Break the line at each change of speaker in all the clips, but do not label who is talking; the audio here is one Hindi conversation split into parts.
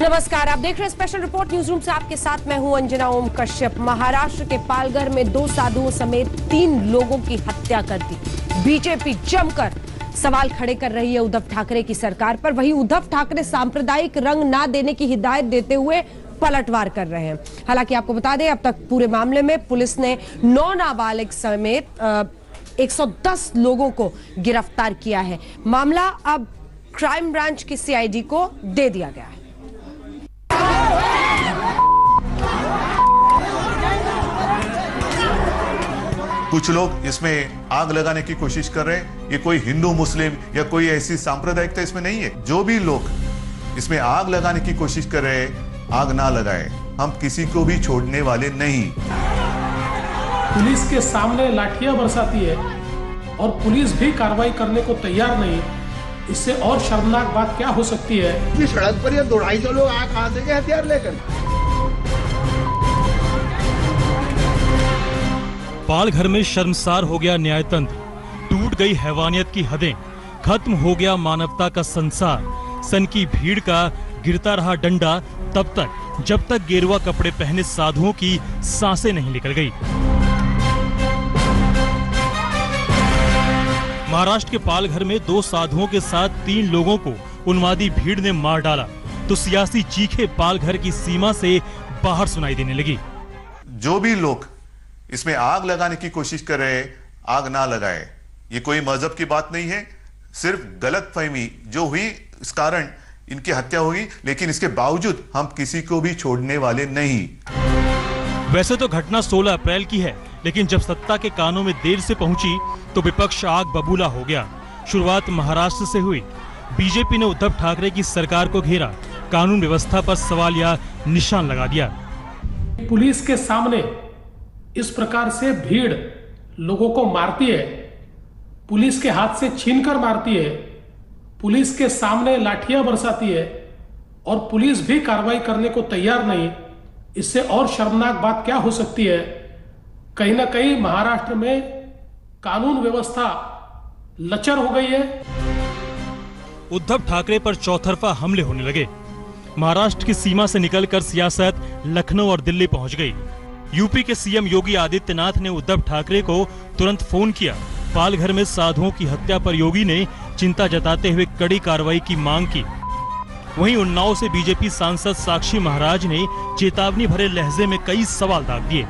नमस्कार, आप देख रहे हैं स्पेशल रिपोर्ट न्यूज रूम से। आपके साथ मैं हूं अंजना ओम कश्यप। महाराष्ट्र के पालघर में 2 साधुओं समेत 3 लोगों की हत्या कर दी। बीजेपी जमकर सवाल खड़े कर रही है उद्धव ठाकरे की सरकार पर। वहीं उद्धव ठाकरे सांप्रदायिक रंग ना देने की हिदायत देते हुए पलटवार कर रहे हैं। हालांकि आपको बता दें, अब तक पूरे मामले में पुलिस ने 9 नाबालिग समेत 110 लोगों को गिरफ्तार किया है। मामला अब क्राइम ब्रांच की सीआईडी को दे दिया गया है।
कुछ लोग इसमें आग लगाने की कोशिश कर रहे हैं। ये कोई हिंदू मुस्लिम या कोई ऐसी सांप्रदायिकता इसमें नहीं है। जो भी लोग इसमें आग लगाने की कोशिश कर रहे हैं, आग ना लगाए। हम किसी को भी छोड़ने वाले नहीं।
पुलिस के सामने लाठियां बरसाती है और पुलिस भी कार्रवाई करने को तैयार नहीं। इससे और शर्मनाक बात क्या हो सकती है
कि सड़क पर ये 200-250 लोग आए कहां से के हथियार लेकर।
पालघर में शर्मसार हो गया न्यायतंत्र, टूट गई हैवानियत की हदें, खत्म हो गया मानवता का संसार। सन की भीड़ का गिरता रहा डंडा तब तक जब तक गेरुआ कपड़े पहने साधुओं की सांसें नहीं निकल गई। महाराष्ट्र के पालघर में 2 साधुओं के साथ 3 लोगों को उन्मादी भीड़ ने मार डाला तो सियासी चीखें पालघर की सीमा से बाहर सुनाई देने लगी।
जो भी लोग इसमें आग लगाने की कोशिश कर रहे हैं, आग ना लगाए। ये कोई मजहब की बात नहीं है, सिर्फ गलतफहमी जो हुई इस कारण इनकी हत्या हुई। लेकिन इसके बावजूद हम किसी को भी छोड़ने वाले नहीं।
वैसे तो घटना 16 अप्रैल की है, लेकिन जब सत्ता के कानों में देर से पहुंची तो विपक्ष आग बबूला हो गया। शुरुआत महाराष्ट्र से हुई। बीजेपी ने उद्धव ठाकरे की सरकार को घेरा, कानून व्यवस्था पर सवाल या निशान लगा दिया।
पुलिस के सामने इस प्रकार से भीड़ लोगों को मारती है, पुलिस के हाथ से छीनकर मारती है, पुलिस के सामने लाठियां बरसाती है और पुलिस भी कार्रवाई करने को तैयार नहीं। इससे और शर्मनाक बात क्या हो सकती है। कहीं ना कहीं महाराष्ट्र में कानून व्यवस्था लचर हो गई है।
उद्धव ठाकरे पर चौतरफा हमले होने लगे। महाराष्ट्र की सीमा से निकलकर सियासत लखनऊ और दिल्ली पहुंच गई। यूपी के सीएम योगी आदित्यनाथ ने उद्धव ठाकरे को तुरंत फोन किया। पालघर में साधुओं की हत्या पर योगी ने चिंता जताते हुए कड़ी कार्रवाई की मांग की। वहीं उन्नाव से बीजेपी सांसद साक्षी महाराज ने चेतावनी भरे लहजे में कई सवाल दाग दिए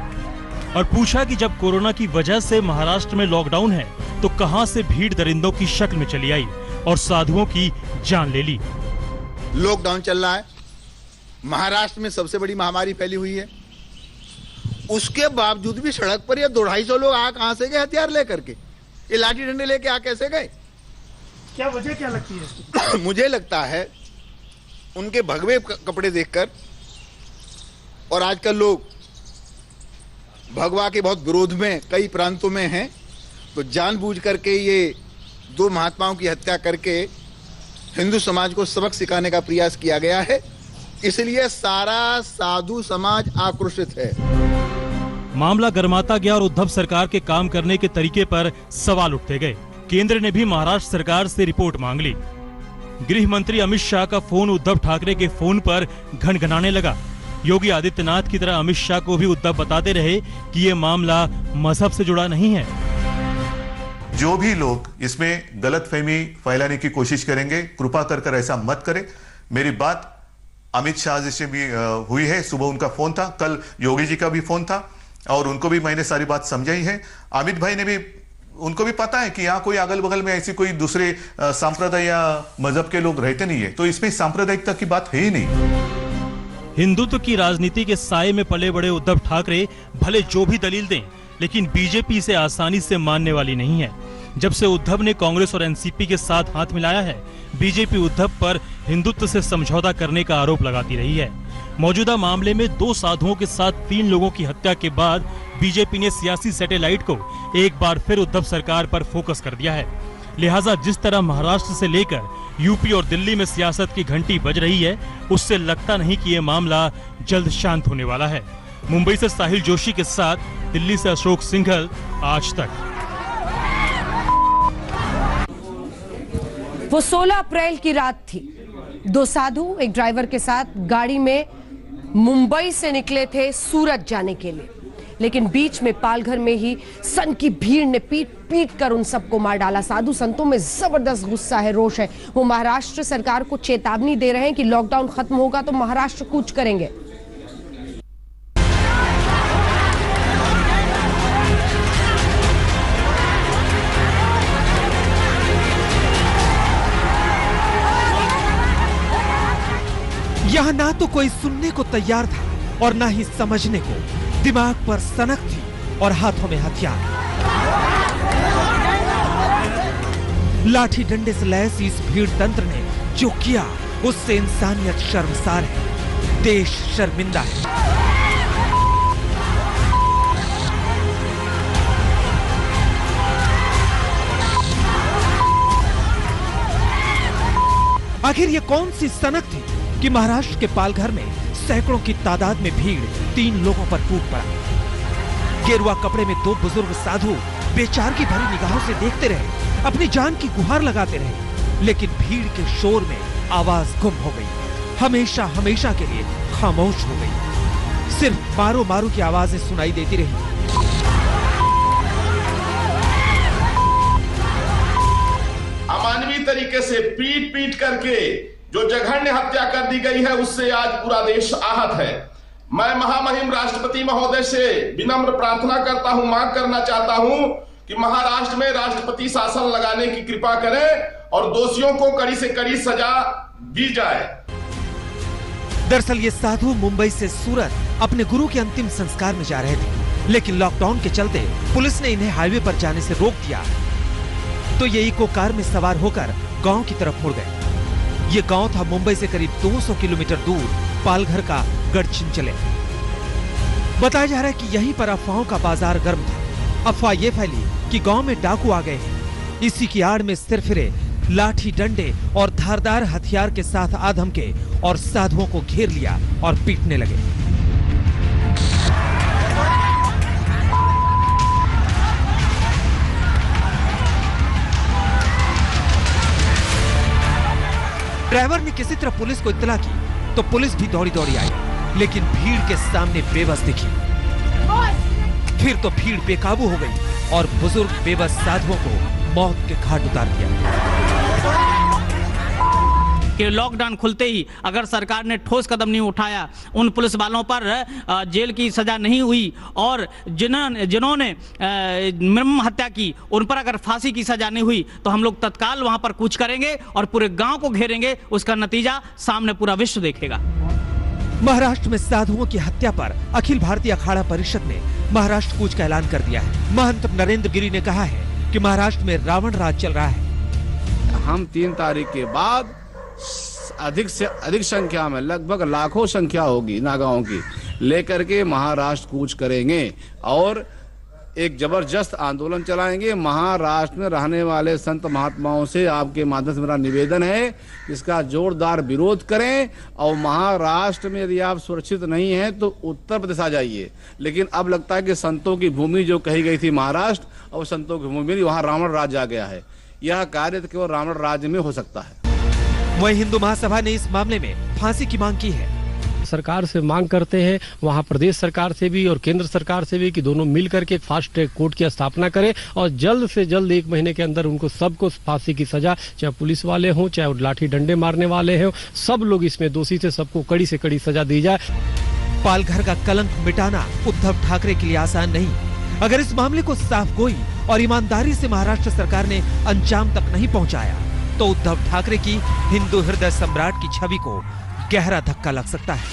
और पूछा कि जब कोरोना की वजह से महाराष्ट्र में लॉकडाउन है तो कहां से भीड़ दरिंदों की शक्ल में चली आई और साधुओं की जान ले ली।
लॉकडाउन चल रहा है, महाराष्ट्र में सबसे बड़ी महामारी फैली हुई है, उसके बावजूद भी सड़क पर ये 200-250 लोग आ कहां से गए हथियार लेकर के। ये लाठी डंडे लेके आ कैसे गए?
क्या वजह क्या लगती है?
मुझे लगता है उनके भगवे कपड़े देखकर, और आजकल लोग भगवा के बहुत विरोध में कई प्रांतों में हैं, तो जानबूझ करके ये 2 महात्माओं की हत्या करके हिंदू समाज को सबक सिखाने का प्रयास किया गया है। इसलिए सारा साधु समाज आक्रोशित है।
मामला गर्माता गया और उद्धव सरकार के काम करने के तरीके पर सवाल उठते गए। केंद्र ने भी महाराष्ट्र सरकार से रिपोर्ट मांग ली। गृह मंत्री अमित शाह का फोन उद्धव ठाकरे के फोन पर घनघनाने लगा। योगी आदित्यनाथ की तरह अमित शाह को भी उद्धव बताते रहे कि ये मामला मजहब से जुड़ा नहीं है।
जो भी लोग इसमें गलतफहमी फैलाने की कोशिश करेंगे, कृपा कर ऐसा मत करें। मेरी बात अमित शाह जी से भी हुई है। सुबह उनका फोन था, कल योगी जी का भी फोन था और उनको भी मैंने सारी बात समझाई है। अमित भाई ने भी, उनको भी पता है कि यहाँ कोई अगल बगल में ऐसी कोई दूसरे सांप्रदाय या मजहब के लोग रहते नहीं है, तो इसमें सांप्रदायिकता की बात है ही नहीं।
हिंदुत्व की राजनीति के साये में पले बड़े उद्धव ठाकरे भले जो भी दलील दें, लेकिन बीजेपी इसे आसानी से मानने वाली नहीं है। जब से उद्धव ने कांग्रेस और एनसीपी के साथ हाथ मिलाया है, बीजेपी उद्धव पर हिंदुत्व से समझौता करने का आरोप लगाती रही है। मौजूदा मामले में 2 साधुओं के साथ 3 लोगों की हत्या के बाद बीजेपी ने सियासी सैटेलाइट को एक बार फिर उद्धव सरकार पर फोकस कर दिया है। लिहाजा जिस तरह महाराष्ट्र से लेकर यूपी और दिल्ली में सियासत की घंटी बज रही है, उससे लगता नहीं कि ये मामला जल्द शांत होने वाला है। मुंबई से साहिल जोशी के साथ, दिल्ली से अशोक सिंघल, आज तक।
वो 16 अप्रैल की रात थी। दो साधु एक ड्राइवर के साथ गाड़ी में मुंबई से निकले थे सूरत जाने के लिए, लेकिन बीच में पालघर में ही सन की भीड़ ने पीट पीट कर उन सबको मार डाला। साधु संतों में जबरदस्त गुस्सा है, रोष है। वो महाराष्ट्र सरकार को चेतावनी दे रहे हैं कि लॉकडाउन खत्म होगा तो महाराष्ट्र कूच करेंगे।
यहाँ ना तो कोई सुनने को तैयार था और ना ही समझने को। दिमाग पर सनक थी और हाथों में हथियार। लाठी डंडे से लैस इस भीड़ तंत्र ने जो किया उससे इंसानियत शर्मसार है, देश शर्मिंदा है। आखिर ये कौन सी सनक थी कि महाराष्ट्र के पालघर में सैकड़ों की तादाद में भीड़ 3 लोगों पर टूट पड़ा। गेरुआ कपड़े में 2 बुजुर्ग साधु बेचार की भरी निगाहों से देखते रहे, अपनी जान की गुहार लगाते रहे, लेकिन भीड़ के शोर में आवाज गुम हो गई, हमेशा हमेशा के लिए खामोश हो गई। सिर्फ मारो मारो की आवाजें सुनाई देती रही।
अमानवीय तरीके से पीट पीट करके जो जघन्य हत्या कर दी गई है, उससे आज पूरा देश आहत है। मैं महामहिम राष्ट्रपति महोदय से विनम्र प्रार्थना करता हूं, मांग करना चाहता हूं कि महाराष्ट्र में राष्ट्रपति शासन लगाने की कृपा करें और दोषियों को कड़ी से कड़ी सजा दी जाए।
दरअसल ये साधु मुंबई से सूरत अपने गुरु के अंतिम संस्कार में जा रहे थे, लेकिन लॉकडाउन के चलते पुलिस ने इन्हें हाईवे पर जाने से रोक दिया, तो ये इको कार में सवार होकर गांव की तरफ मुड़ गए। ये गांव था मुंबई से करीब 200 किलोमीटर दूर पालघर का गढ़चिंचले। बताया जा रहा है कि यहीं पर अफवाहों का बाजार गर्म था। अफवाह ये फैली कि गांव में डाकू आ गए हैं। इसी की आड़ में सिर फिरे लाठी डंडे और धारदार हथियार के साथ आधम के और साधुओं को घेर लिया और पीटने लगे। ड्राइवर ने किसी तरह पुलिस को इत्तला की तो पुलिस भी दौड़ी दौड़ी आई, लेकिन भीड़ के सामने बेबस दिखी। फिर तो भीड़ बेकाबू हो गई और बुजुर्ग बेबस साधुओं को मौत के घाट उतार दिया।
कि लॉकडाउन खुलते ही अगर सरकार ने ठोस कदम नहीं उठाया, उन पुलिस वालों पर जेल की सजा नहीं हुई और जिन्होंने निर्मम हत्या की उन पर अगर फांसी की सजा नहीं हुई, तो हम लोग तत्काल वहां पर कूच करेंगे और पूरे गांव को घेरेंगे। उसका नतीजा सामने पूरा विश्व देखेगा।
महाराष्ट्र में साधुओं की हत्या पर अखिल भारतीय अखाड़ा परिषद ने महाराष्ट्र कूच का ऐलान कर दिया है। महंत नरेंद्र गिरी ने कहा है कि महाराष्ट्र में रावण राज चल रहा है।
हम 3 तारीख के बाद अधिक से अधिक संख्या में, लगभग लाखों संख्या होगी नागाओं की, लेकर के महाराष्ट्र कूच करेंगे और एक जबरदस्त आंदोलन चलाएंगे। महाराष्ट्र में रहने वाले संत महात्माओं से आपके माध्यम से मेरा निवेदन है, इसका जोरदार विरोध करें और महाराष्ट्र में यदि आप सुरक्षित नहीं हैं तो उत्तर प्रदेश आ जाइए। लेकिन अब लगता है कि संतों की भूमि जो कही गई थी महाराष्ट्र, और संतों की भूमि वहाँ रावण राज आ गया है। यह कार्य तो केवल रावण राज्य में हो सकता है।
वहीं हिंदू महासभा ने इस मामले में फांसी की मांग की है।
सरकार से मांग करते हैं, वहां प्रदेश सरकार से भी और केंद्र सरकार से भी, कि दोनों मिलकर के एक फास्ट ट्रैक कोर्ट की स्थापना करें और जल्द से जल्द 1 महीने के अंदर उनको सबको फांसी की सजा, चाहे पुलिस वाले हों चाहे लाठी डंडे मारने वाले हों, सब लोग इसमें दोषी थे, सबको कड़ी से कड़ी सजा दी जाए।
पालघर का कलंक मिटाना उद्धव ठाकरे के लिए आसान नहीं। अगर इस मामले को साफ गोई और ईमानदारी से महाराष्ट्र सरकार ने अंजाम तक नहीं पहुंचाया तो उद्धव ठाकरे की हिंदू हृदय सम्राट की छवि को गहरा धक्का लग सकता है।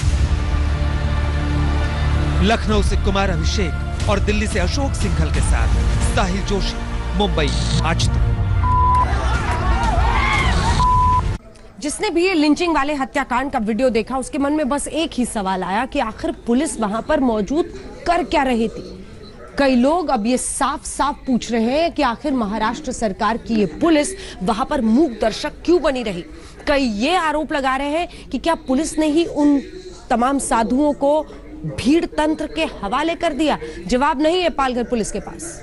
लखनऊ से कुमार अभिषेक और दिल्ली से अशोक सिंघल के साथ साहिल जोशी, मुंबई आज तक।
जिसने भी ये लिंचिंग वाले हत्याकांड का वीडियो देखा, उसके मन में बस एक ही सवाल आया कि आखिर पुलिस वहां पर मौजूद कर क्या रही थी। कई लोग अब ये साफ साफ पूछ रहे हैं कि आखिर महाराष्ट्र सरकार की ये पुलिस वहां पर मूक दर्शक क्यों बनी रही। कई ये आरोप लगा रहे हैं कि क्या पुलिस ने ही उन तमाम साधुओं को भीड़ तंत्र के हवाले कर दिया। जवाब नहीं है पालघर पुलिस के पास।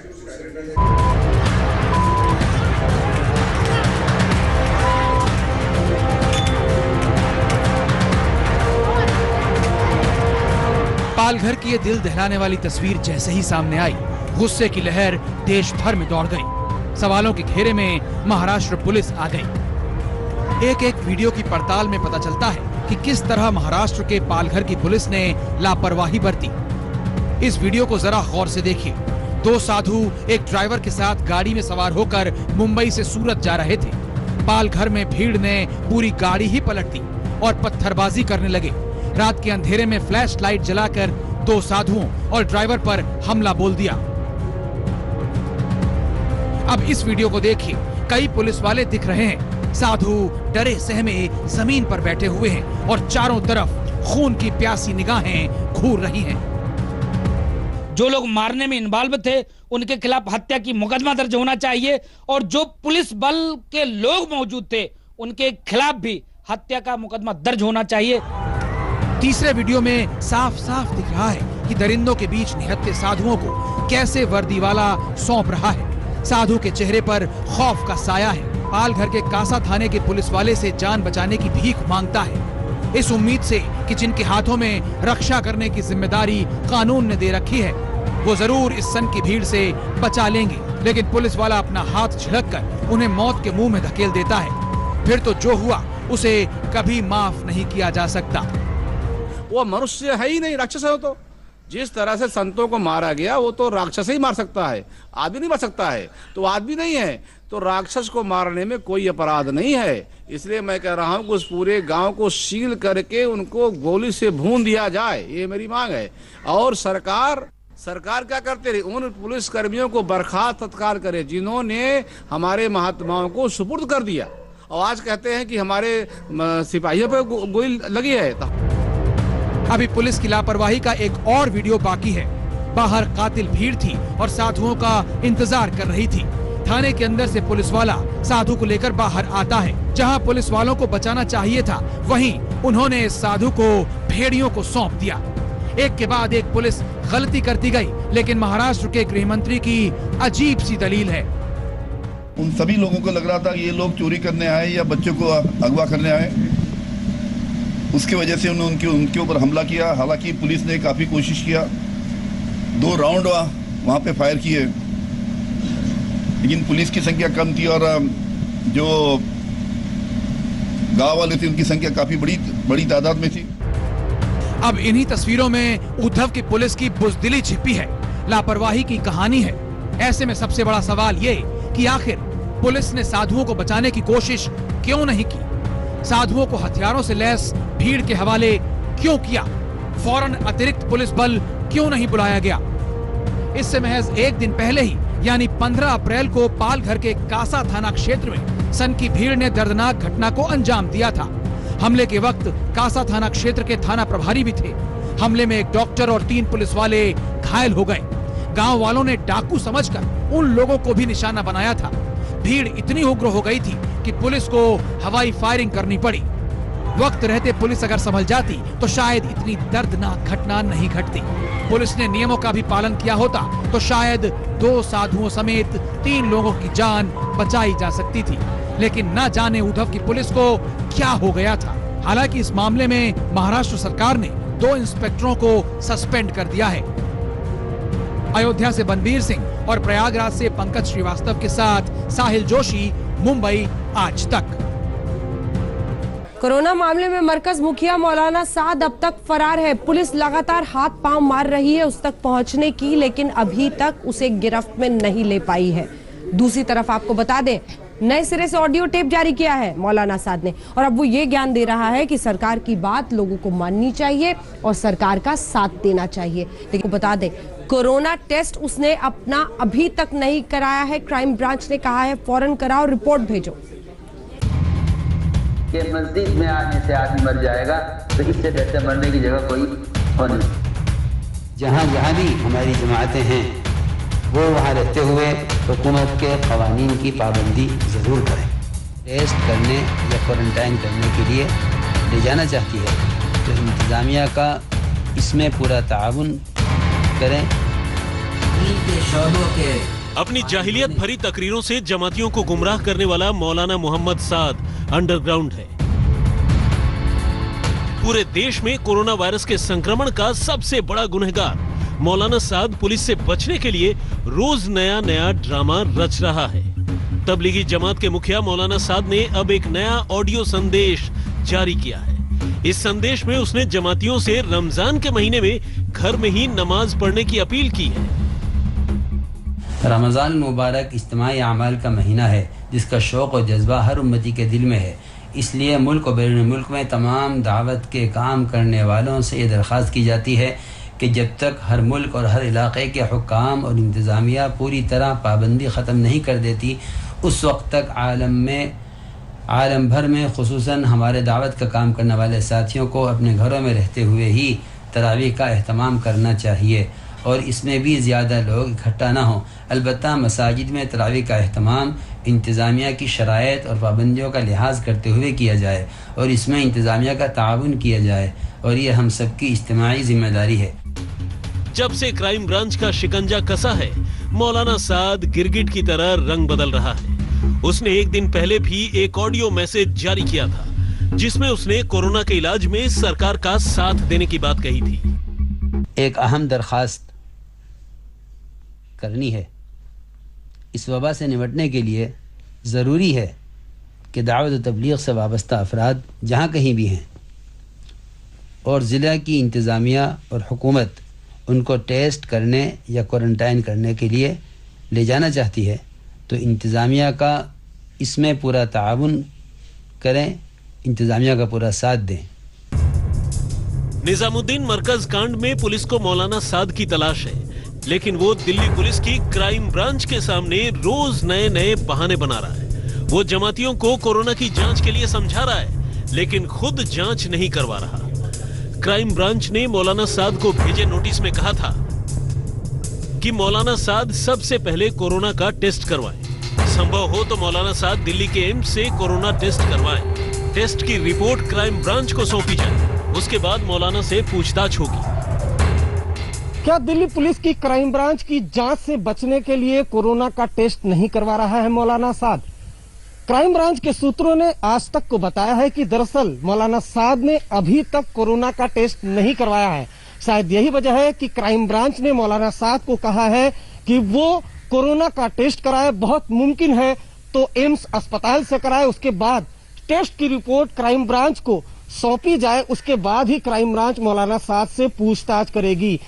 पालघर की ये दिल दहलाने वाली तस्वीर जैसे ही सामने आई, गुस्से की लहर देश भर में दौड़ गई। सवालों के घेरे में महाराष्ट्र पुलिस आ गई। एक एक वीडियो की पड़ताल में पता चलता है कि किस तरह महाराष्ट्र के पालघर की पुलिस ने लापरवाही बरती। इस वीडियो को जरा गौर से देखिए। दो साधु एक ड्राइवर के साथ गाड़ी में सवार होकर मुंबई से सूरत जा रहे थे। पालघर में भीड़ ने पूरी गाड़ी ही पलट दी और पत्थरबाजी करने लगे। रात के अंधेरे में फ्लैश लाइट जलाकर दो साधुओं और ड्राइवर पर हमला बोल दिया। अब इस वीडियो को देखिए, कई पुलिस वाले दिख रहे हैं। साधु डरे सहमे जमीन पर बैठे हुए हैं और चारों तरफ खून की प्यासी निगाहें घूर रही हैं।
जो लोग मारने में इन्वॉल्व थे उनके खिलाफ हत्या की मुकदमा दर्ज होना चाहिए और जो पुलिस बल के लोग मौजूद थे उनके खिलाफ भी हत्या का मुकदमा दर्ज होना चाहिए।
तीसरे वीडियो में साफ साफ दिख रहा है कि दरिंदों के बीच निहत्थे साधुओं को कैसे वर्दी वाला सौंप रहा है। साधु के चेहरे पर खौफ का साया है। पालघर के कासा थाने के पुलिस वाले से जान बचाने की भीख मांगता है, इस उम्मीद से कि जिनके हाथों में रक्षा करने की जिम्मेदारी कानून ने दे रखी है वो जरूर इस सन की भीड़ से बचा लेंगे। लेकिन पुलिस वाला अपना हाथ झड़क कर उन्हें मौत के मुंह में धकेल देता है। फिर तो जो हुआ उसे कभी माफ नहीं किया जा सकता।
वो मनुष्य है ही नहीं, राक्षस है वो तो। जिस तरह से संतों को मारा गया वो तो राक्षस ही मार सकता है, आदमी नहीं मार सकता है। तो आदमी नहीं है तो राक्षस को मारने में कोई अपराध नहीं है। इसलिए मैं कह रहा हूं कि उस पूरे गांव को सील करके उनको गोली से भून दिया जाए, ये मेरी मांग है। और सरकार क्या करते रही, उन पुलिस कर्मियों को बर्खास्त तत्काल करे जिन्होंने हमारे महात्माओं को सुपुर्द कर दिया और आज कहते हैं कि हमारे सिपाहियों पर गोली लगी है।
अभी पुलिस की लापरवाही का एक और वीडियो बाकी है। बाहर कातिल भीड़ थी और साधुओं का इंतजार कर रही थी। थाने के अंदर से पुलिस वाला साधु को लेकर बाहर आता है। जहां पुलिस वालों को बचाना चाहिए था वहीं उन्होंने इस साधु को भेड़ियों को सौंप दिया। एक के बाद एक पुलिस गलती करती गई, लेकिन महाराष्ट्र के गृह मंत्री की अजीब सी दलील है।
उन सभी लोगों को लग रहा था ये लोग चोरी करने आए या बच्चों को अगवा करने आए, उसकी वजह से उन्होंने उनके ऊपर हमला किया। हालांकि पुलिस ने काफ़ी कोशिश किया, 2 राउंड वहाँ पे फायर किए, लेकिन पुलिस की संख्या कम थी और जो गांव वाले थे उनकी संख्या काफ़ी बड़ी तादाद में थी।
अब इन्हीं तस्वीरों में उद्धव की पुलिस की बुजदिली छिपी है, लापरवाही की कहानी है। ऐसे में सबसे बड़ा सवाल ये कि आखिर पुलिस ने साधुओं को बचाने की कोशिश क्यों नहीं की? साधुओं को हथियारों से लैस भीड़ के हवाले क्यों किया? फौरन अतिरिक्त पुलिस बल क्यों नहीं बुलाया गया? इससे महज एक दिन पहले ही यानी 15 अप्रैल को पालघर के कासा थाना क्षेत्र में सन की भीड़ ने दर्दनाक घटना को अंजाम दिया था। हमले के वक्त कासा थाना क्षेत्र के थाना प्रभारी भी थे। हमले में एक डॉक्टर और 3 पुलिस वाले घायल हो गए। गांव वालों ने डाकू समझकर उन लोगों को भी निशाना बनाया था। भीड़ इतनी उग्र हो गई थी कि पुलिस को हवाई फायरिंग करनी पड़ी। वक्त रहते पुलिस अगर संभल जाती तो शायद इतनी दर्दनाक घटना नहीं घटती। पुलिस ने नियमों का भी पालन किया होता तो शायद 2 साधुओं समेत 3 लोगों की जान बचाई जा सकती थी। लेकिन न जाने उद्धव की पुलिस को क्या हो गया था। हालांकि इस मामले में महाराष्ट्र सरकार ने 2 इंस्पेक्टरों को सस्पेंड कर दिया है। अयोध्या से बनबीर सिंह और प्रयागराज से पंकज श्रीवास्तव के साथ साहिल जोशी, मुंबई आज तक।
कोरोना मामले में मरकज मुखिया मौलाना साद अब तक फरार है। पुलिस लगातार हाथ पांव मार रही है उस तक पहुंचने की, लेकिन अभी तक उसे गिरफ्त में नहीं ले पाई है। दूसरी तरफ आपको बता दें, नए सिरे से ऑडियो टेप जारी किया है मौलाना साद ने और अब वो ये ज्ञान दे रहा है कि सरकार की बात लोगों को माननी चाहिए और सरकार का साथ देना चाहिए। लेकिन बता दें, कोरोना टेस्ट उसने अपना अभी तक नहीं कराया है। क्राइम ब्रांच ने कहा है फौरन कराओ, रिपोर्ट भेजो।
के मस्जिद में आने से आदमी मर जाएगा तो इससे बेहतर मरने की जगह कोई हो नहीं।
जहाँ भी हमारी जमातें हैं वो वहाँ रहते हुए हुकूमत के क़वानीन की पाबंदी ज़रूर करें। टेस्ट करने या क्वारंटाइन करने के लिए ले जाना चाहती है तो इंतज़ामिया का इसमें पूरा ताउन करें।
अपनी जाहिलियत भरी तकरीरों से जमातियों को गुमराह करने वाला मौलाना मोहम्मद साद अंडरग्राउंड है। पूरे देश में कोरोना वायरस के संक्रमण का सबसे बड़ा गुनहगार मौलाना साद पुलिस से बचने के लिए रोज नया नया ड्रामा रच रहा है। तबलीगी जमात के मुखिया मौलाना साद ने अब एक नया ऑडियो संदेश जारी किया है। इस संदेश में उसने जमातियों से रमजान के महीने में घर में ही नमाज पढ़ने की अपील की है।
रमज़ान मुबारक इज्तिमाई अमाल का महीना है जिसका शौक़ और जज्बा हर उम्मती के दिल में है। इसलिए मुल्क और बैरून मुल्क में तमाम दावत के काम करने वालों से ये दरख्वास्त की जाती है कि जब तक हर मुल्क और हर इलाक़े के हुक्काम और इंतज़ामिया पूरी तरह पाबंदी ख़त्म नहीं कर देती, उस वक्त तक आलम भर में खुसूसन हमारे दावत का काम करने वाले साथियों को अपने घरों में रहते हुए ही तरावीह का एहतमाम करना चाहिए और इसमें भी ज़्यादा लोग इकट्ठा ना हों। अलबत्ता मसाजिद में तरावीह का एहतमाम इंतज़ामिया की शराइत और पाबंदियों का लिहाज करते हुए किया जाए और इसमें इंतज़ामिया का ताउन किया जाए और ये हम सबकी इज्तिमाई जिम्मेदारी है।
जब से क्राइम ब्रांच का शिकंजा कसा है, मौलाना साद गिरगिट की तरह रंग बदल रहा है। उसने एक दिन पहले भी एक ऑडियो मैसेज जारी किया था जिसमें उसने कोरोना के इलाज में सरकार का साथ देने की बात कही थी।
एक अहम दरख्वास्त करनी है। इस वबा से निपटने के लिए ज़रूरी है कि दावत व तबलीग से वाबस्ता अफराद जहाँ कहीं भी हैं और ज़िला की इंतज़ामिया और हुकूमत उनको टेस्ट करने या क्वारंटाइन करने के लिए ले जाना चाहती है तो इंतज़ामिया का इसमें पूरा ताउन करें, इंतज़ामिया का पूरा साथ दें।
निजामुद्दीन मरकज कांड में पुलिस को मौलाना साद की तलाश है, लेकिन वो दिल्ली पुलिस की क्राइम ब्रांच के सामने रोज नए नए बहाने बना रहा है। वो जमातियों को कोरोना की जांच के लिए समझा रहा है, लेकिन खुद जांच नहीं करवा रहा। क्राइम ब्रांच ने मौलाना साद को भेजे नोटिस में कहा था कि मौलाना साद सबसे पहले कोरोना का टेस्ट करवाएं। संभव हो तो मौलाना साद दिल्ली के एम्स से कोरोना टेस्ट करवाएं। टेस्ट की रिपोर्ट क्राइम ब्रांच को सौंपी जाए, उसके बाद मौलाना से पूछताछ होगी।
क्या दिल्ली पुलिस की क्राइम ब्रांच की जांच से बचने के लिए कोरोना का टेस्ट नहीं करवा रहा है मौलाना साद? क्राइम ब्रांच के सूत्रों ने आज तक को बताया है कि दरअसल मौलाना साद ने अभी तक कोरोना का टेस्ट नहीं करवाया है। शायद यही वजह है कि क्राइम ब्रांच ने मौलाना साद को कहा है कि वो कोरोना का टेस्ट कराए, बहुत मुमकिन है तो एम्स अस्पताल से कराए, उसके बाद टेस्ट की रिपोर्ट क्राइम ब्रांच को सौंपी जाए, उसके बाद ही क्राइम ब्रांच मौलाना साद से पूछताछ करेगी।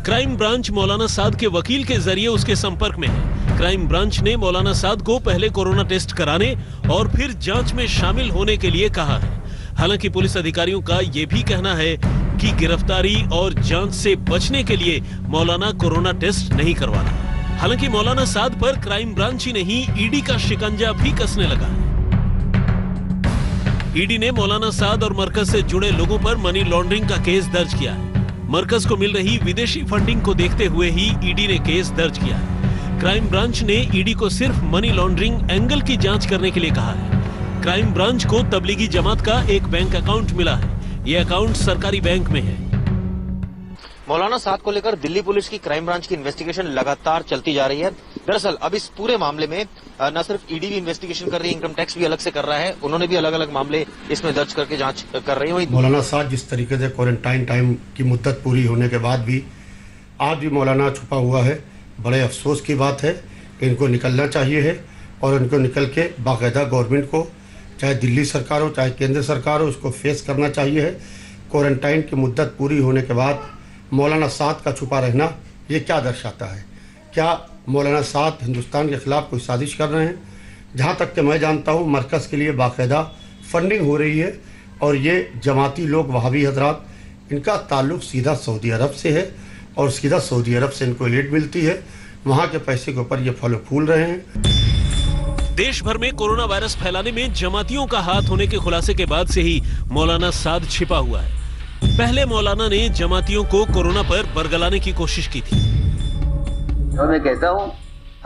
क्राइम ब्रांच मौलाना साद के वकील के जरिए उसके संपर्क में है। क्राइम ब्रांच ने मौलाना साद को पहले कोरोना टेस्ट कराने और फिर जांच में शामिल होने के लिए कहा है। हालांकि पुलिस अधिकारियों का यह भी कहना है कि गिरफ्तारी और जांच से बचने के लिए मौलाना कोरोना टेस्ट नहीं करवा रहा। हालांकि मौलाना साद पर क्राइम ब्रांच ही नहीं, ईडी का शिकंजा भी कसने लगा है। ईडी ने मौलाना साद और मरकज से जुड़े लोगों पर मनी लॉन्ड्रिंग का केस दर्ज किया है। मरकज को मिल रही विदेशी फंडिंग को देखते हुए ही ईडी ने केस दर्ज किया है। क्राइम ब्रांच ने ईडी को सिर्फ मनी लॉन्ड्रिंग एंगल की जांच करने के लिए कहा है। क्राइम ब्रांच को तबलीगी जमात का एक बैंक अकाउंट मिला है। यह अकाउंट सरकारी बैंक में है।
मौलाना साद को लेकर दिल्ली पुलिस की क्राइम ब्रांच की इन्वेस्टिगेशन लगातार चलती जा रही है। दरअसल अब इस पूरे मामले में न सिर्फ ईडी भी इन्वेस्टिगेशन कर रही है, इनकम टैक्स भी अलग से कर रहा है। उन्होंने भी अलग अलग मामले इसमें दर्ज करके जांच कर रही है।
मौलाना साद जिस तरीके से क्वारंटाइन टाइम की मुद्दत पूरी होने के बाद भी आज भी मौलाना छुपा हुआ है, बड़े अफसोस की बात है कि इनको निकलना चाहिए है और इनको निकल के बाकायदा गवर्नमेंट को, चाहे दिल्ली सरकार हो चाहे केंद्र सरकार हो, उसको फेस करना चाहिए है। क्वारंटाइन की मुद्दत पूरी होने के बाद मौलाना साद का छुपा रहना ये क्या दर्शाता है? क्या मौलाना साद हिंदुस्तान के खिलाफ कोई साजिश कर रहे हैं? जहाँ तक कि मैं जानता हूँ मरकज़ के लिए बाकायदा फंडिंग हो रही है और ये जमाती लोग वहाबी हजरात, इनका ताल्लुक़ सीधा सऊदी अरब से है और सीधा सऊदी अरब से इनको लीड मिलती है। वहाँ के पैसे के ऊपर ये फल फूल रहे हैं।
देश भर में कोरोना वायरस फैलाने में जमातियों का हाथ होने के खुलासे के बाद से ही मौलाना साद छिपा हुआ है। पहले मौलाना ने जमातियों को कोरोना पर बरगलाने की कोशिश की थी।
तो मैं कहता हूँ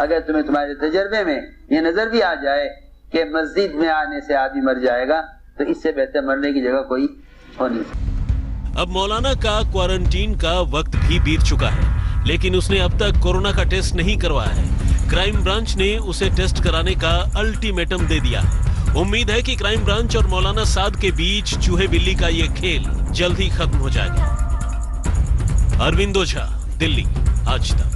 अगर तुम्हारे तजर्बे में ये नजर भी आ जाए कि मस्जिद में आने से आदमी मर जाएगा तो इससे बेहतर मरने की जगह कोई हो नहीं सकती।
अब मौलाना का क्वारंटीन का वक्त भी बीत चुका है, लेकिन उसने अब तक कोरोना का टेस्ट नहीं करवाया है। क्राइम ब्रांच ने उसे टेस्ट कराने का अल्टीमेटम दे दिया है। उम्मीद है कि क्राइम ब्रांच और मौलाना साद के बीच चूहे बिल्ली का ये खेल जल्द ही खत्म हो जाएगा। अरविंद ओझा, दिल्ली, आज तक।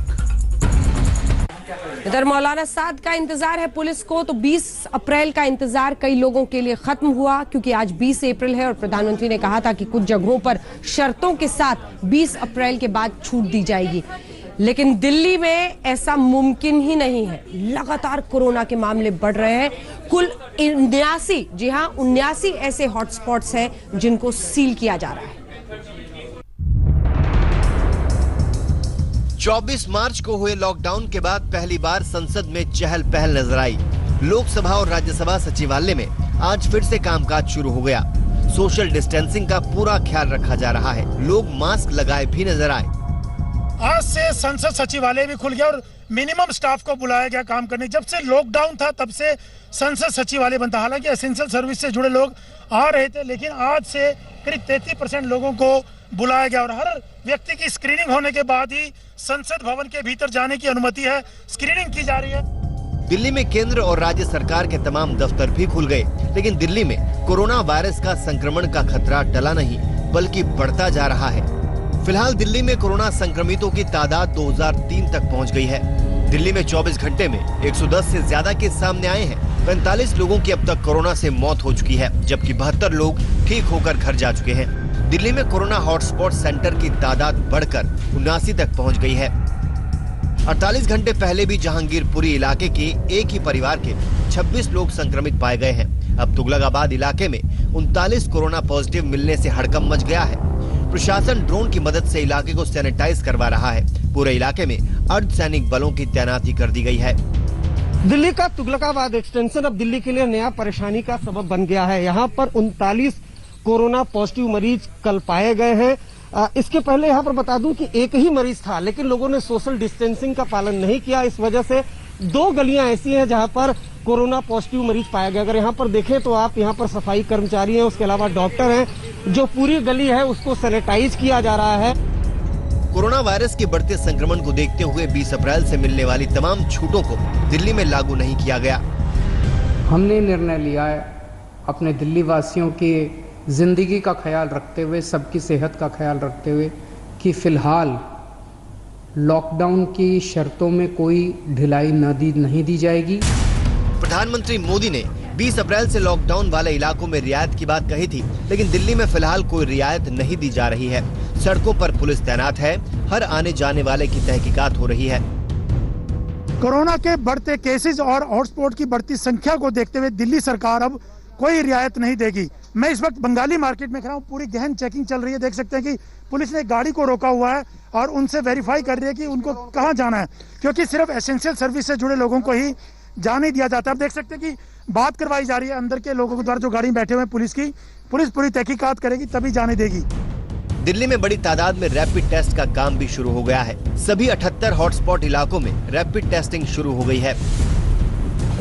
इधर मौलाना साद का इंतजार है पुलिस को, तो 20 अप्रैल का इंतजार कई लोगों के लिए खत्म हुआ, क्योंकि आज 20 अप्रैल है और प्रधानमंत्री ने कहा था कि कुछ जगहों पर शर्तों के साथ 20 अप्रैल के बाद छूट दी जाएगी। लेकिन दिल्ली में ऐसा मुमकिन ही नहीं है। लगातार कोरोना के मामले बढ़ रहे हैं। कुल 79, जी हां 79 ऐसे हॉटस्पॉट्स हैं जिनको सील किया जा रहा है।
24 मार्च को हुए लॉकडाउन के बाद पहली बार संसद में चहल पहल नजर आई। लोकसभा और राज्यसभा सचिवालय में आज फिर से कामकाज शुरू हो गया। सोशल डिस्टेंसिंग का पूरा ख्याल रखा जा रहा है। लोग मास्क लगाए भी नजर आए।
आज से संसद सचिवालय भी खुल गया और मिनिमम स्टाफ को बुलाया गया काम करने। जब से लॉकडाउन था तब से संसद सचिवालय बनता। हालांकि एसेंशियल सर्विस से जुड़े लोग आ रहे थे, लेकिन आज से करीब 33% लोगों को बुलाया गया और हर व्यक्ति की स्क्रीनिंग होने के बाद ही संसद भवन के भीतर जाने की अनुमति है। स्क्रीनिंग की जा रही है।
दिल्ली में केंद्र और राज्य सरकार के तमाम दफ्तर भी खुल गए, लेकिन दिल्ली में कोरोना वायरस का संक्रमण का खतरा टला नहीं बल्कि बढ़ता जा रहा है। फिलहाल दिल्ली में कोरोना संक्रमितों की तादाद 2003 तक पहुंच गई है। दिल्ली में 24 घंटे में 110 से ज्यादा केस सामने आए हैं। 45 लोगों की अब तक कोरोना से मौत हो चुकी है, जबकि 72 लोग ठीक होकर घर जा चुके हैं। दिल्ली में कोरोना हॉटस्पॉट सेंटर की तादाद बढ़कर 79 तक पहुंच गई है। 48 घंटे पहले भी जहांगीरपुरी इलाके के एक ही परिवार के 26 लोग संक्रमित पाए गए हैं। अब तुगलकाबाद इलाके में 39 कोरोना पॉजिटिव मिलने से हड़कंप मच गया है। प्रशासन ड्रोन की मदद से इलाके को सैनिटाइज करवा रहा है। पूरे इलाके में अर्धसैनिक बलों की तैनाती कर दी गई है।
दिल्ली का तुगलकाबाद एक्सटेंशन अब दिल्ली के लिए नया परेशानी का सबब बन गया है। यहाँ पर 39 कोरोना पॉजिटिव मरीज कल पाए गए हैं। इसके पहले यहाँ पर बता दूं कि एक ही मरीज था, लेकिन लोगों ने सोशल डिस्टेंसिंग का पालन नहीं किया। इस वजह से 2 गलियां ऐसी हैं जहाँ पर कोरोना पॉजिटिव मरीज पाया गया। अगर यहाँ पर देखें तो आप यहाँ पर सफाई कर्मचारी हैं, उसके अलावा डॉक्टर हैं। जो पूरी गली है उसको सैनिटाइज किया जा रहा है।
कोरोना वायरस के बढ़ते संक्रमण को देखते हुए 20 अप्रैल से मिलने वाली तमाम छूटों को दिल्ली में लागू नहीं किया गया।
हमने निर्णय लिया है अपने दिल्ली वासियों की जिंदगी का ख्याल रखते हुए, सबकी सेहत का ख्याल रखते हुए, कि फिलहाल लॉकडाउन की शर्तों में कोई ढिलाई नहीं दी जाएगी।
प्रधानमंत्री मोदी ने 20 अप्रैल से लॉकडाउन वाले इलाकों में रियायत की बात कही थी, लेकिन दिल्ली में फिलहाल कोई रियायत नहीं दी जा रही है। सड़कों पर पुलिस तैनात है। हर आने जाने वाले की तहकीकात हो रही है।
कोरोना के बढ़ते केसेस और हॉटस्पॉट की बढ़ती संख्या को देखते हुए दिल्ली सरकार अब कोई रियायत नहीं देगी। मैं इस वक्त बंगाली मार्केट में खड़ा हूँ। पूरी गहन चेकिंग चल रही है। देख सकते हैं कि पुलिस ने गाड़ी को रोका हुआ है और उनसे वेरीफाई कर रही है कि उनको कहाँ जाना है, क्योंकि सिर्फ एसेंशियल सर्विस से जुड़े लोगों को ही जाने दिया जाता है। अब देख सकते हैं कि बात करवाई जा रही है अंदर के लोगों के द्वारा जो गाड़ी में बैठे हुए हैं। पुलिस पूरी तहकीकात करेगी तभी जाने देगी।
दिल्ली में बड़ी तादाद में रैपिड टेस्ट का काम भी शुरू हो गया है। सभी 78 हॉटस्पॉट इलाकों में रैपिड टेस्टिंग शुरू हो गई है।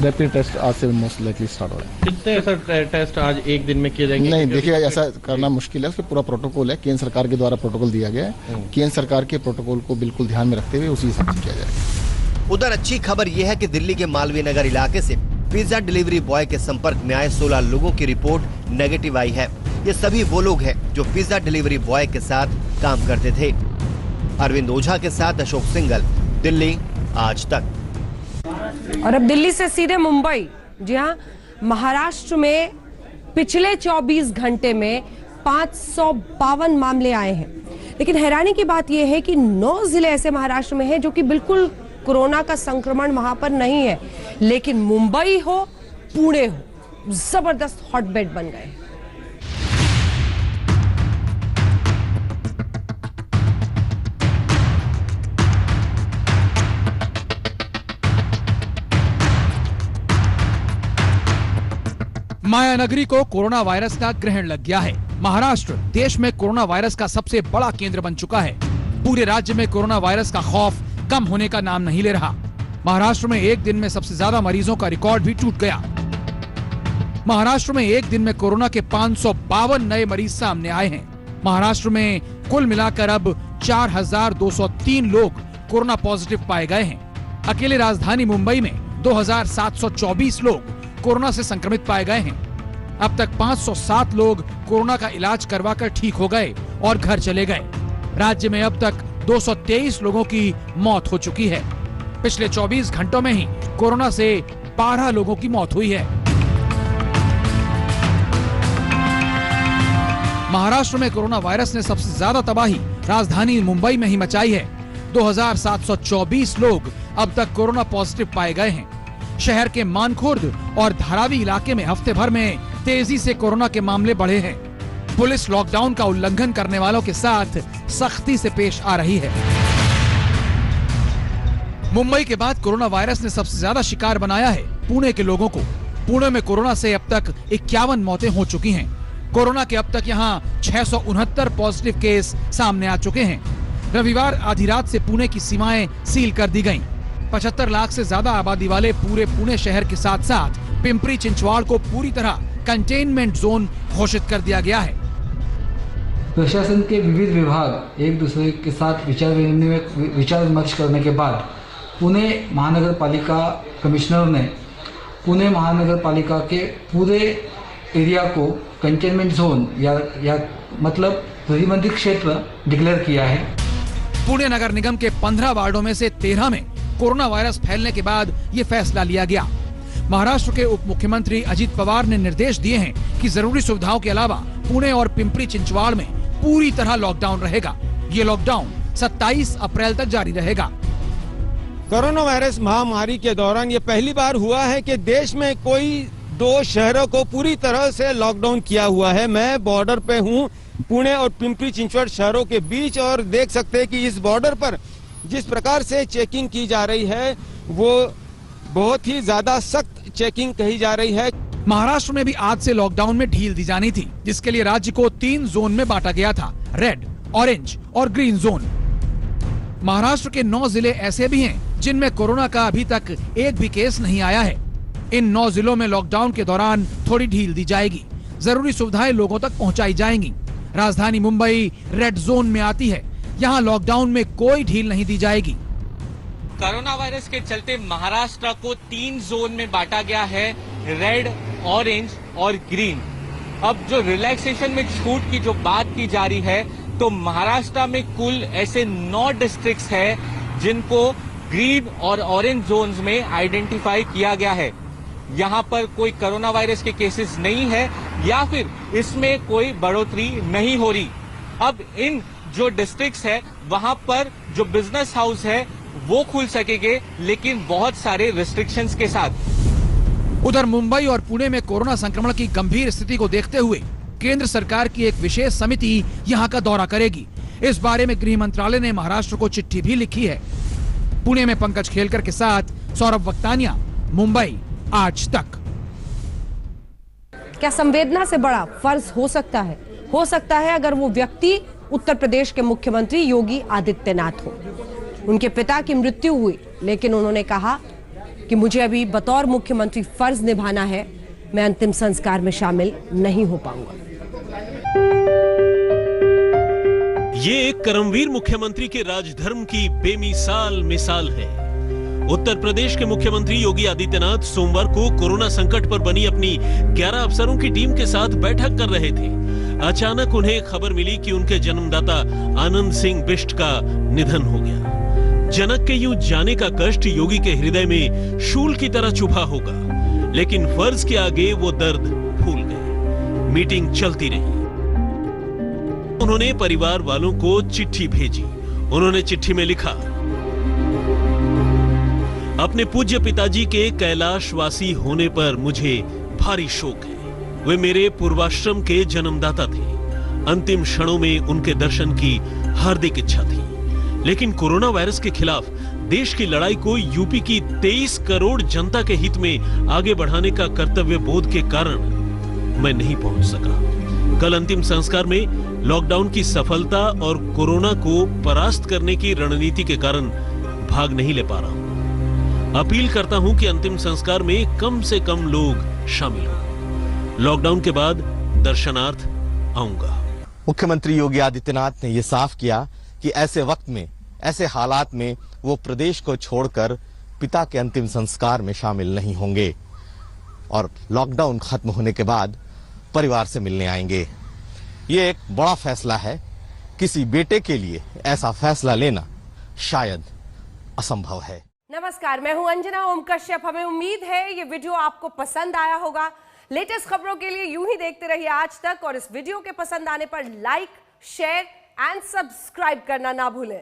रैपिड टेस्ट आज से मोस्ट लाइकली स्टार्ट हो रहा है।
कितने ऐसा टेस्ट आज एक दिन में किए जाएंगे?
नहीं, देखिए ऐसा करना मुश्किल है। उसके पूरा प्रोटोकॉल है, केंद्र सरकार के द्वारा प्रोटोकॉल दिया गया है। केंद्र सरकार के प्रोटोकॉल को बिल्कुल ध्यान में रखते हुए उसी हिसाब से किया जाएगा।
उधर अच्छी खबर यह है कि दिल्ली के मालवीय नगर इलाके से पिज्जा डिलीवरी बॉय के संपर्क में आए 16 लोगों की रिपोर्ट नेगेटिव आई है। ये सभी वो लोग हैं जो पिज्जा डिलीवरी बॉय के साथ काम करते थे। अरविंद ओझा के साथ अशोक सिंघल, दिल्ली, आज तक।
और अब दिल्ली से सीधे मुंबई। जी हाँ, महाराष्ट्र में पिछले 24 घंटे में 552 मामले आए हैं। लेकिन हैरानी की बात यह है कि 9 जिले ऐसे महाराष्ट्र में हैं जो कि बिल्कुल कोरोना का संक्रमण वहां पर नहीं है, लेकिन मुंबई हो, पुणे हो, जबरदस्त हॉटबेड बन गए।
मायानगरी को कोरोना वायरस का ग्रहण लग गया है। महाराष्ट्र देश में कोरोना वायरस का सबसे बड़ा केंद्र बन चुका है। पूरे राज्य में कोरोना वायरस का खौफ कम होने का नाम नहीं ले रहा। महाराष्ट्र में एक दिन में सबसे ज्यादा मरीजों का रिकॉर्ड भी टूट गया। महाराष्ट्र में एक दिन में कोरोना के 552 नए मरीज सामने आए हैं। महाराष्ट्र में कुल मिलाकर अब 4203 लोग कोरोना पॉजिटिव पाए गए हैं। अकेले राजधानी मुंबई में 2724 लोग कोरोना से संक्रमित पाए गए हैं। अब तक 507 लोग कोरोना का इलाज करवाकर ठीक हो गए और घर चले गए। राज्य में अब तक 223 लोगों की मौत हो चुकी है। पिछले 24 घंटों में ही कोरोना से 12 लोगों की मौत हुई है। महाराष्ट्र में कोरोना वायरस ने सबसे ज्यादा तबाही राजधानी मुंबई में ही मचाई है। 2724 लोग अब तक कोरोना पॉजिटिव पाए गए हैं। शहर के मानखुर्द और धारावी इलाके में हफ्ते भर में तेजी से कोरोना के मामले बढ़े हैं। पुलिस लॉकडाउन का उल्लंघन करने वालों के साथ सख्ती से पेश आ रही है। मुंबई के बाद कोरोना वायरस ने सबसे ज्यादा शिकार बनाया है पुणे के लोगों को। पुणे में कोरोना से अब तक 51 मौतें हो चुकी हैं। कोरोना के अब तक यहां 669 पॉजिटिव केस सामने आ चुके हैं। रविवार आधी रात से पुणे की सीमाएं सील कर दी गईं। 75 लाख से ज्यादा आबादी वाले पूरे पुणे शहर के साथ साथ पिंपरी चिंचवाड़ को पूरी तरह कंटेनमेंट जोन घोषित कर दिया गया है।
प्रशासन के विविध विभाग एक दूसरे के साथ विचार विमर्श करने के बाद पुणे महानगर पालिका कमिश्नर ने पुणे महानगर पालिका के पूरे एरिया को कंटेनमेंट जोन या मतलब प्रतिबंधित क्षेत्र डिक्लेयर किया है।
पुणे नगर निगम के 15 वार्डों में से 13 में कोरोना वायरस फैलने के बाद ये फैसला लिया गया। महाराष्ट्र के उप मुख्यमंत्री अजित पवार ने निर्देश दिए हैं कि जरूरी सुविधाओं के अलावा पुणे और पिंपरी चिंचवाड़ में पूरी तरह लॉकडाउन रहेगा। ये लॉकडाउन 27 अप्रैल तक जारी रहेगा।
कोरोना वायरस महामारी के दौरान ये पहली बार हुआ है कि देश में कोई 2 शहरों को पूरी तरह से लॉकडाउन किया हुआ है। मैं बॉर्डर पे हूँ पुणे और पिंपरी चिंचवड़ शहरों के बीच और देख सकते हैं कि इस बॉर्डर पर जिस प्रकार से चेकिंग की जा रही है वो बहुत ही ज्यादा सख्त चेकिंग कही जा रही है।
महाराष्ट्र में भी आज से लॉकडाउन में ढील दी जानी थी, जिसके लिए राज्य को 3 जोन में बांटा गया था, रेड, ऑरेंज और ग्रीन जोन। महाराष्ट्र के 9 जिले ऐसे भी हैं जिनमें कोरोना का अभी तक एक भी केस नहीं आया है। इन 9 जिलों में लॉकडाउन के दौरान थोड़ी ढील दी जाएगी। जरूरी सुविधाएं लोगों तक पहुंचाई जाएंगी। राजधानी मुंबई रेड जोन में आती है। यहाँ लॉकडाउन में कोई ढील नहीं दी जाएगी।
कोरोना वायरस के चलते महाराष्ट्र को 3 जोन में बांटा गया है, रेड, ऑरेंज और ग्रीन। अब जो रिलैक्सेशन में छूट की जो बात की जा रही है तो महाराष्ट्र में कुल ऐसे 9 डिस्ट्रिक्ट्स हैं जिनको ग्रीन और ऑरेंज जोन्स में आइडेंटिफाई किया गया है। यहाँ पर कोई कोरोना वायरस के केसेस नहीं है या फिर इसमें कोई बढ़ोतरी नहीं हो रही। अब इन जो डिस्ट्रिक्ट्स है वहां पर जो बिजनेस हाउस है वो खुल सकेंगे, लेकिन बहुत सारे रिस्ट्रिक्शंस के साथ।
उधर मुंबई और पुणे में कोरोना संक्रमण की गंभीर स्थिति को देखते हुए केंद्र सरकार की एक विशेष समिति यहां का दौरा करेगी। इस बारे में गृह मंत्रालय ने महाराष्ट्र को चिट्ठी भी लिखी है। पुणे में पंकज खेलकर के साथ सौरभ वक्तानिया, मुंबई आज तक।
क्या संवेदना से बड़ा फर्ज हो सकता है? हो सकता है अगर वो व्यक्ति उत्तर प्रदेश के मुख्यमंत्री योगी आदित्यनाथ हो। उनके पिता की मृत्यु हुई, लेकिन उन्होंने कहा कि मुझे अभी बतौर मुख्यमंत्री फर्ज निभाना है, मैं अंतिम संस्कार में शामिल नहीं हो पाऊंगा।
ये एक कर्मवीर मुख्यमंत्री के राजधर्म की बेमिसाल मिसाल है। उत्तर प्रदेश के मुख्यमंत्री योगी आदित्यनाथ सोमवार को कोरोना संकट पर बनी अपनी 11 अफसरों की टीम के साथ बैठक कर रहे थे। अचानक उन्हें खबर मिली कि उनके जन्मदाता आनंद सिंह बिष्ट का निधन हो गया। जनक के यूं जाने का कष्ट योगी के हृदय में शूल की तरह चुभा होगा, लेकिन फर्ज के आगे वो दर्द भूल गए। मीटिंग चलती रही। उन्होंने परिवार वालों को चिट्ठी भेजी। उन्होंने चिट्ठी में लिखा, अपने पूज्य पिताजी के कैलाशवासी होने पर मुझे भारी शोक है। वे मेरे पूर्वाश्रम के जन्मदाता थे। अंतिम क्षणों में उनके दर्शन की हार्दिक इच्छा थी, लेकिन कोरोना वायरस के खिलाफ देश की लड़ाई को यूपी की 23 करोड़ जनता के हित में आगे बढ़ाने का कर्तव्य बोध के कारण मैं नहीं पहुंच सका। कल अंतिम संस्कार में लॉकडाउन की सफलता और कोरोना को परास्त करने की रणनीति के कारण भाग नहीं ले पा रहा हूं। अपील करता हूं कि अंतिम संस्कार में कम से कम लोग शामिल हों। लॉकडाउन के बाद दर्शनार्थ आऊंगा।
मुख्यमंत्री योगी आदित्यनाथ ने यह साफ किया कि ऐसे वक्त में, ऐसे हालात में वो प्रदेश को छोड़कर पिता के अंतिम संस्कार में शामिल नहीं होंगे। और लॉकडाउन खत्म होने के बाद परिवार से मिलने आएंगे। ये एक बड़ा फैसला है। किसी बेटे के लिए ऐसा फैसला लेना शायद असंभव है।
नमस्कार, मैं हूं अंजना ओम कश्यप। हमें उम्मीद है ये वीडियो आपको पसंद आया होगा। लेटेस्ट खबरों के लिए यूं ही देखते रहिए आज तक, और इस वीडियो के पसंद आने पर लाइक, शेयर एंड सब्सक्राइब करना ना भूलें।